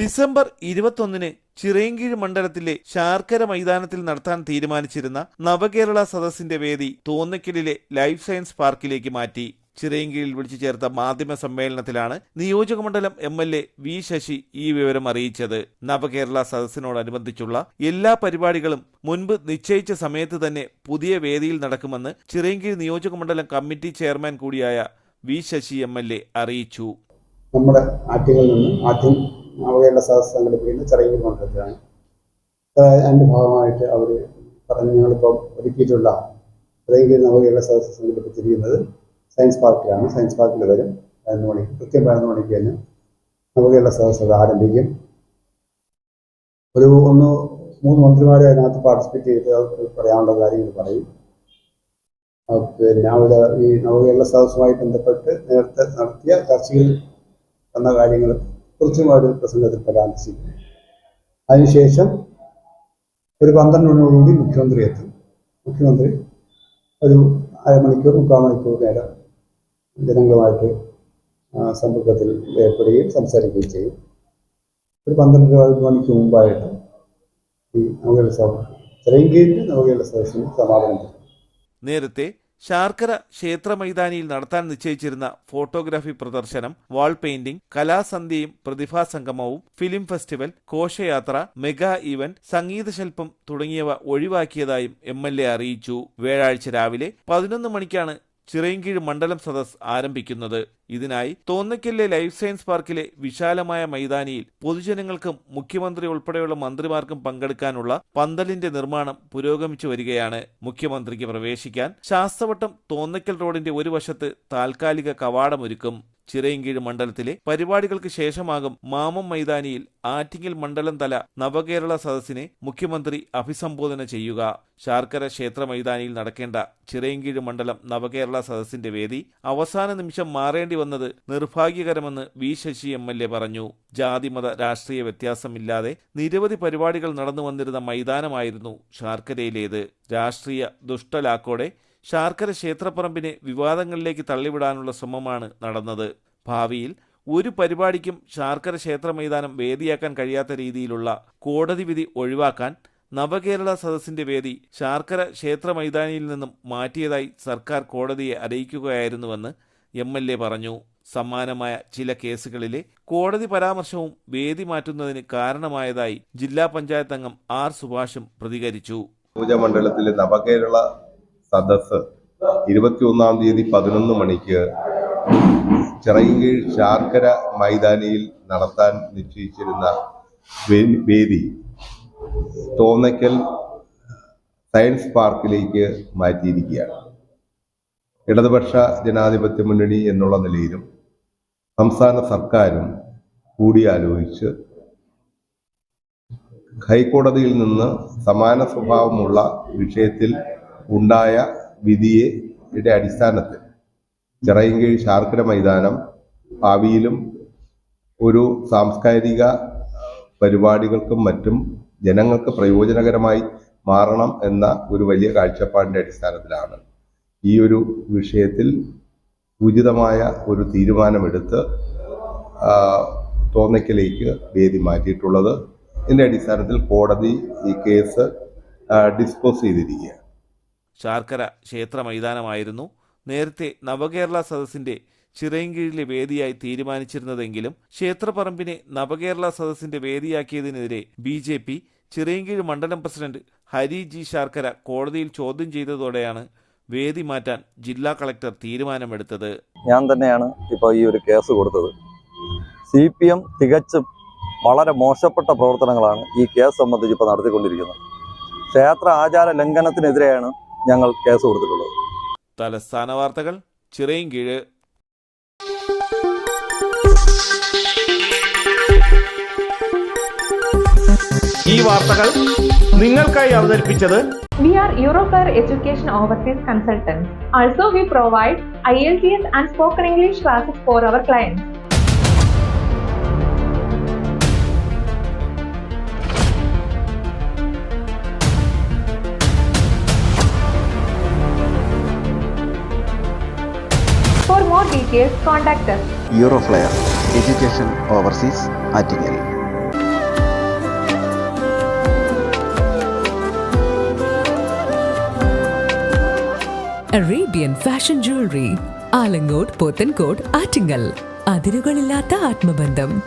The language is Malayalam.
ഡിസംബർ 21 ചിറയൻകീഴ് മണ്ഡലത്തിലെ ശാർക്കര മൈതാനത്തിൽ നടത്താൻ തീരുമാനിച്ചിരുന്ന നവകേരള സദസ്സിന്റെ വേദി തോന്നയ്ക്കലിലെ ലൈഫ് സയൻസ് പാർക്കിലേക്ക് മാറ്റി. ചിറയൻകീഴിൽ വിളിച്ചു ചേർത്ത മാധ്യമ സമ്മേളനത്തിലാണ് നിയോജകമണ്ഡലം MLA വി ശശി ഈ വിവരം അറിയിച്ചത്. നവകേരള സദസ്സിനോടനുബന്ധിച്ചുള്ള എല്ലാ പരിപാടികളും മുൻപ് നിശ്ചയിച്ച സമയത്ത് തന്നെ പുതിയ വേദിയിൽ നടക്കുമെന്ന് ചിറയൻകീഴ് നിയോജകമണ്ഡലം കമ്മിറ്റി ചെയർമാൻ കൂടിയായ വി ശശി MLA അറിയിച്ചു. നമ്മുടെ ആറ്റിങ്ങിൽ നിന്ന് ആദ്യം നവകേരള സദസ്സ് സംഘടിപ്പിക്കുന്ന ചിറയൻകീഴ് മണ്ഡലത്തിലാണ്. അതിൻ്റെ ഭാഗമായിട്ട് അവർ പറഞ്ഞ് ഞങ്ങളിപ്പോൾ ഒരുക്കിയിട്ടുള്ള ചിറയൻകീഴ് നവകേരള സദസ്സ് സംഘടിപ്പിച്ചിരിക്കുന്നത് സയൻസ് പാർക്കിലാണ്. സയൻസ് പാർക്കിൽ വരും 11 മണിക്ക്, കൃത്യം 11 മണിക്ക് തന്നെ നവകേരള സദസ്സ് ആരംഭിക്കും. ഒരു 3 മന്ത്രിമാരെ അതിനകത്ത് പാർട്ടിസിപ്പേറ്റ് ചെയ്ത് പറയാനുള്ള കാര്യങ്ങൾ പറയും. പിന്നെ അവിടെ ഈ നവകേരള സദസ്സുമായി ബന്ധപ്പെട്ട് നേരത്തെ നടത്തിയ ചർച്ചയിൽ വന്ന കാര്യങ്ങൾ കുറിച്ചും അവർ പ്രസംഗത്തിൽ പരാമർശിക്കും. അതിനുശേഷം ഒരു 12 മണിയോടുകൂടി മുഖ്യമന്ത്രി എത്തും. മുഖ്യമന്ത്രി ഒരു അരമണിക്കൂർ 3/4 മണിക്കൂർ നേരം ജനങ്ങളുമായിട്ട് സമ്പർക്കത്തിൽ ഏർപ്പെടുകയും സംസാരിക്കുകയും ചെയ്യും. ഒരു 12 മണിക്ക് മുമ്പായിട്ട് ഈ നവകേരള ചിറയൻകീഴിന്റെ നവകേരള സദസ്സിന് സമാപനം ചെയ്യും. നേരത്തെ ശാർക്കര ക്ഷേത്ര മൈതാനിയിൽ നടത്താൻ നിശ്ചയിച്ചിരുന്ന ഫോട്ടോഗ്രാഫി പ്രദർശനം, വാൾ പെയിന്റിംഗ്, കലാസന്ധ്യയും പ്രതിഭാസംഗമവും, ഫിലിം ഫെസ്റ്റിവൽ, ഘോഷയാത്ര, മെഗാ ഇവന്റ്, സംഗീതശില്പം തുടങ്ങിയവ ഒഴിവാക്കിയതായും MLA അറിയിച്ചു. വ്യാഴാഴ്ച രാവിലെ 11 മണിക്കാണ് ചിറയൻകീഴ് മണ്ഡലം സദസ് ആരംഭിക്കുന്നത്. ഇതിനായി തോന്നയ്ക്കലിലെ ലൈഫ് സയൻസ് പാർക്കിലെ വിശാലമായ മൈതാനിയിൽ പൊതുജനങ്ങൾക്കും മുഖ്യമന്ത്രി ഉൾപ്പെടെയുള്ള മന്ത്രിമാർക്കും പങ്കെടുക്കാനുള്ള പന്തലിന്റെ നിർമ്മാണം പുരോഗമിച്ചു വരികയാണ്. മുഖ്യമന്ത്രിക്ക് പ്രവേശിക്കാൻ ശാസ്തവട്ടം തോന്നയ്ക്കൽ റോഡിന്റെ ഒരു വശത്ത് താൽക്കാലിക കവാടമൊരുക്കും. ചിറയൻകീഴ് മണ്ഡലത്തിലെ പരിപാടികൾക്ക് ശേഷമാകും മാമം മൈതാനിയിൽ ആറ്റിങ്ങൽ മണ്ഡലം തല നവകേരള സദസ്സിനെ മുഖ്യമന്ത്രി അഭിസംബോധന ചെയ്യുക. ശാർക്കര ക്ഷേത്ര മൈതാനിയിൽ നടക്കേണ്ട ചിറയൻകീഴ് മണ്ഡലം നവകേരള സദസ്സിന്റെ വേദി അവസാന നിമിഷം മാറേണ്ടി വന്നത് നിർഭാഗ്യകരമെന്ന് വി ശശി MLA പറഞ്ഞു. ജാതിമത രാഷ്ട്രീയ വ്യത്യാസമില്ലാതെ നിരവധി പരിപാടികൾ നടന്നു വന്നിരുന്ന മൈതാനമായിരുന്നു ശാർക്കരയിലേത്. രാഷ്ട്രീയ ദുഷ്ടലാക്കോടെ ശാർക്കര ക്ഷേത്രപ്പറമ്പിനെ വിവാദങ്ങളിലേക്ക് തള്ളിവിടാനുള്ള ശ്രമമാണ് നടന്നത്. ഭാവിയിൽ ഒരു പരിപാടിക്കും ശാർക്കര ക്ഷേത്ര മൈതാനം വേദിയാക്കാൻ കഴിയാത്ത രീതിയിലുള്ള കോടതി വിധി ഒഴിവാക്കാൻ നവകേരള സദസ്സിന്റെ വേദി ശാർക്കര ക്ഷേത്ര മൈതാനിയിൽ നിന്നും മാറ്റിയതായി സർക്കാർ കോടതിയെ അറിയിക്കുകയായിരുന്നുവെന്ന് MLA പറഞ്ഞു. സമാനമായ ചില കേസുകളിലെ കോടതി പരാമർശവും വേദി മാറ്റുന്നതിന് കാരണമായതായി ജില്ലാ പഞ്ചായത്ത് അംഗം R സുഭാഷും പ്രതികരിച്ചു. മണ്ഡലത്തിലെ നവകേരള സദസ് 21-ാം തീയതി 11 മണിക്ക് ചിറയൻകീഴ് ശാർക്കര മൈതാനിയിൽ നടത്താൻ നിശ്ചയിച്ചിരുന്ന വേദി തോന്നയ്ക്കൽ സയൻസ് പാർക്കിലേക്ക് മാറ്റിയിരിക്കുകയാണ്. ഇടതുപക്ഷ ജനാധിപത്യ മുന്നണി എന്നുള്ള നിലയിലും സംസ്ഥാന സർക്കാരും കൂടിയാലോചിച്ച് ഹൈക്കോടതിയിൽ നിന്ന് സമാന സ്വഭാവമുള്ള വിഷയത്തിൽ ഉണ്ടായ വിധിയുടെ അടിസ്ഥാനത്തിൽ ചിറയൻകീഴ് ശാർക്കര മൈതാനം ഭാവിയിലും ഒരു സാംസ്കാരിക പരിപാടികൾക്കും മറ്റും ജനങ്ങൾക്ക് പ്രയോജനകരമായി മാറണം എന്ന ഒരു വലിയ കാഴ്ചപ്പാടിൻ്റെ അടിസ്ഥാനത്തിലാണ് ഈ ഒരു വിഷയത്തിൽ ഉചിതമായ ഒരു തീരുമാനമെടുത്ത് തോന്നയ്ക്കലേക്ക് വേദി മാറ്റിയിട്ടുള്ളത്. ഇതിൻ്റെ അടിസ്ഥാനത്തിൽ കോടതി ഈ കേസ് ഡിസ്പോസ് ചെയ്തിരിക്കുകയാണ്. ശാർക്കര ക്ഷേത്ര മൈതാനമായിരുന്നു നേരത്തെ നവകേരള സദസ്സിന്റെ ചിറയൻകീഴിലെ വേദിയായി തീരുമാനിച്ചിരുന്നതെങ്കിലും ക്ഷേത്രപ്പറമ്പിനെ നവകേരള സദസ്സിന്റെ വേദിയാക്കിയതിനെതിരെ BJP ചിറയൻകീഴ് മണ്ഡലം പ്രസിഡന്റ് ഹരി ജി ശാർക്കര കോടതിയിൽ ചോദ്യം ചെയ്തതോടെയാണ് വേദി മാറ്റാൻ ജില്ലാ കളക്ടർ തീരുമാനമെടുത്തത്. ഞാൻ തന്നെയാണ് ഇപ്പോൾ ഈ ഒരു കേസ് കൊടുത്തത്. CPM തികച്ചും വളരെ മോശപ്പെട്ട പ്രവർത്തനങ്ങളാണ് ഈ കേസ് സംബന്ധിച്ച് ഇപ്പോൾ നടത്തിക്കൊണ്ടിരിക്കുന്നത്. ക്ഷേത്ര ആചാര ലംഘനത്തിനെതിരെയാണ് ഞങ്ങൾ കേസ് കൊടുത്തിട്ടുള്ളത്. തലസ്ഥാന വാർത്തകൾ, ചിറയൻകീഴ്. ഈ വാർത്തകൾ നിങ്ങൾക്കായി അവതരിപ്പിച്ചത് We are Euroflare Education Overseas Consultants. Also, we provide IELTS and spoken English classes for our clients. For more details, contact us. Euroflare Education Overseas, Attingel. Arabian fashion jewellery, Alangode, Pothencode, Attingal. അതിരുകളില്ലാത്ത ആത്മബന്ധം.